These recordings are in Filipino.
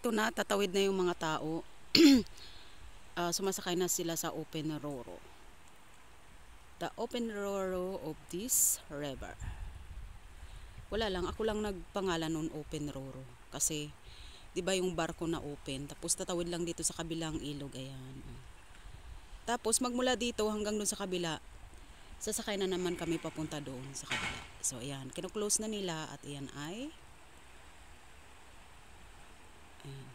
ito na, tatawid na yung mga tao. Sumasakay na sila sa open roro. The open roro of this river. Wala lang, ako lang nagpangalan nun open roro. Kasi, di ba yung barko na open, tapos tatawid lang dito sa kabilang ilog, ayan. Tapos magmula dito hanggang dun sa kabila, sasakay na naman kami papunta doon sa kabila. So, ayan, kino-close na nila at ayan ay ayan.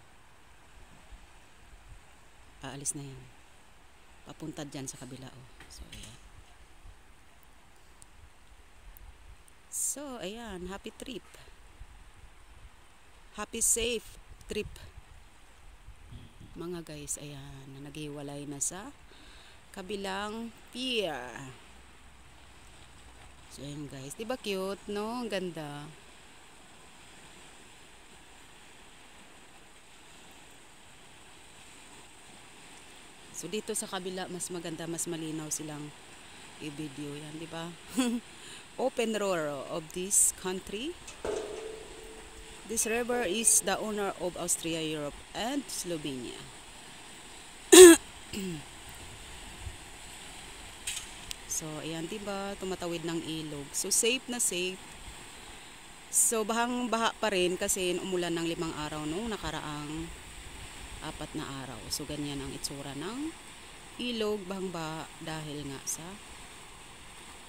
Aalis na yan. Papunta dyan sa kabila, oh. So, ayan. So, ayan, happy trip. Happy safe trip. Mga guys, ayan, naghiwalay na sa kabilang pier. So, ayan guys, diba cute, no? Ang ganda. So, dito sa kabila, mas maganda, mas malinaw silang i-video yan, diba? Open roro of this country. This river is the owner of Austria, Europe, and Slovenia. So, ayan, diba? Tumatawid ng ilog. So, safe na safe. So, bahang-baha pa rin kasi umulan ng 5 araw nung nakaraang 4 na araw. So, ganyan ang itsura ng ilog, bahang-baha dahil nga sa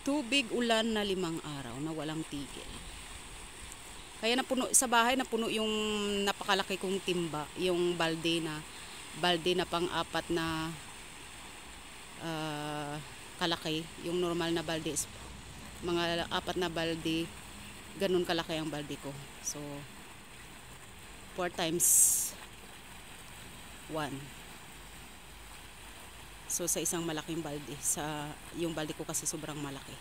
tubig ulan na 5 araw na walang tigil. Kaya napuno sa bahay, napuno yung napakalaki kong timba, yung balde na pang-4 na kalaki. Yung normal na balde, mga 4 na balde, ganun kalaki ang balde ko. So, 4 times 1. So, sa isang malaking balde, yung balde ko kasi sobrang malaki.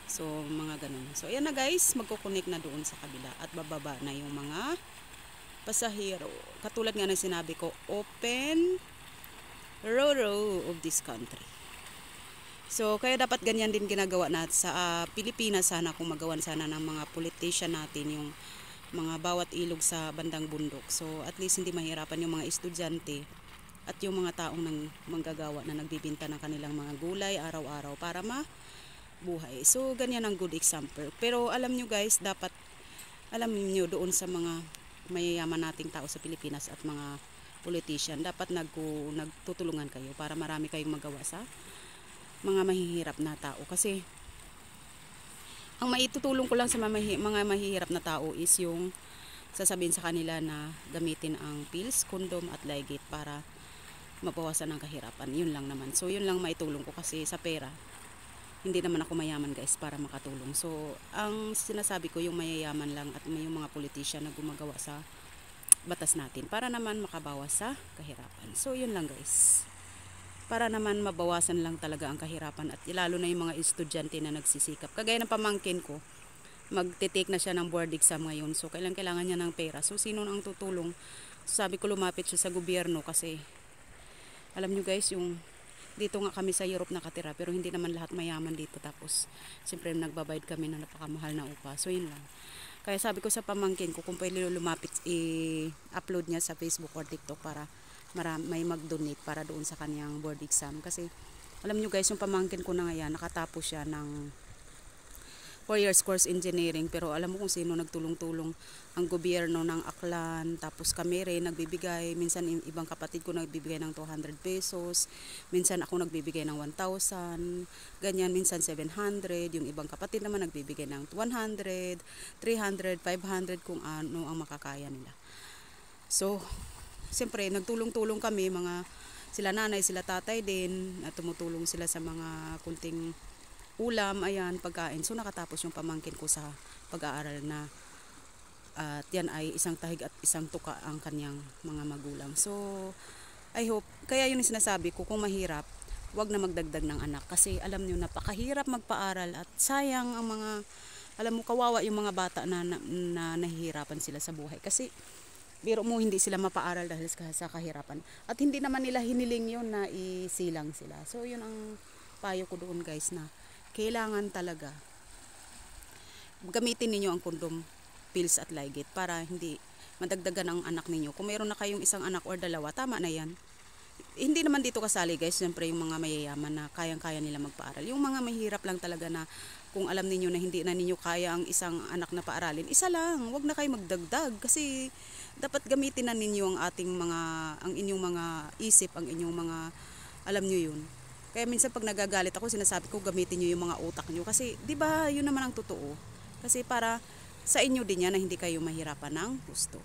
So, mga ganun. So, ayan na guys, magkukunik na doon sa kabila at bababa na yung mga pasahero. Katulad nga ng sinabi ko, open roro of this country. So, kaya dapat ganyan din ginagawa natin sa Pilipinas. Sana kung magawan sana ng mga politician natin yung mga bawat ilog sa bandang bundok. So, at least hindi mahirapan yung mga estudyante at yung mga taong manggagawa na nagbibinta ng kanilang mga gulay araw-araw para buhay. So, ganyan ang good example. Pero alam nyo guys, dapat alam nyo doon sa mga mayayaman nating tao sa Pilipinas at mga politician, dapat nagtutulungan kayo para marami kayong magawa sa mga mahihirap na tao. Kasi, ang maitutulong ko lang sa mga mahihirap na tao is yung sasabihin sa kanila na gamitin ang pills, kondom at Lygate para mabawasan ang kahirapan. Yun lang naman. So, yun lang maitulong ko kasi sa pera. Hindi naman ako mayaman guys para makatulong. So, ang sinasabi ko yung mayayaman lang at may yung mga politician na gumagawa sa batas natin para naman makabawas sa kahirapan. So, yun lang guys. Para naman mabawasan lang talaga ang kahirapan at lalo na yung mga estudyante na nagsisikap. Kagaya ng pamangkin ko, magte-take na siya ng board exam ngayon. So, kailangan niya ng pera. So, sino ang tutulong? So, sabi ko lumapit siya sa gobyerno kasi alam nyo guys, yung dito nga kami sa Europe nakatira pero hindi naman lahat mayaman dito, tapos siyempre nagbabayad kami ng napakamahal na upa. So yun lang. Kaya sabi ko sa pamangkin ko kung pwede lumapit, i-upload niya sa Facebook or TikTok para may mag-donate para doon sa kanyang board exam. Kasi alam nyo guys, yung pamangkin ko na ngayon, nakatapos siya ng 4 years course engineering, pero alam mo kung sino nagtulong-tulong? Ang gobyerno ng Aklan, tapos kami rin nagbibigay, minsan ibang kapatid ko nagbibigay ng 200 pesos, minsan ako nagbibigay ng 1,000, ganyan, minsan 700, yung ibang kapatid naman nagbibigay ng 100, 300, 500 kung ano ang makakaya nila. So, siyempre nagtulong-tulong kami, sila nanay, sila tatay din, at tumutulong sila sa mga kunting ulam, ayan, pagkain. So, nakatapos yung pamangkin ko sa pag-aaral na at yan ay isang tahig at isang tuka ang kanyang mga magulang. So, I hope, kaya yun yung sinasabi ko, kung mahirap, wag na magdagdag ng anak. Kasi alam nyo, napakahirap magpaaral at sayang ang mga, alam mo, kawawa yung mga bata na nahihirapan sila sa buhay. Kasi, biro mo, hindi sila mapaaral dahil sa kahirapan. At hindi naman nila hiniling yun na isilang sila. So, yun ang payo ko doon guys, na kailangan talaga gamitin ninyo ang kondom, pills at Lygate para hindi madagdagan ang anak ninyo. Kung mayroon na kayong isang anak or dalawa, tama na yan. Hindi naman dito kasali guys, siyempre yung mga mayayaman na kayang-kaya nila magpaaral. Yung mga mahirap lang talaga na kung alam ninyo na hindi na ninyo kaya ang isang anak na paaralin, isa lang, wag na kayo magdagdag kasi dapat gamitin na ninyo ang inyong mga isip, ang inyong mga, alam nyo yun. Kaya minsan pag nagagalit ako, sinasabi ko gamitin nyo yung mga utak nyo kasi 'di ba yun naman ang totoo. Kasi para sa inyo din yan na hindi kayo mahirapan ng gusto.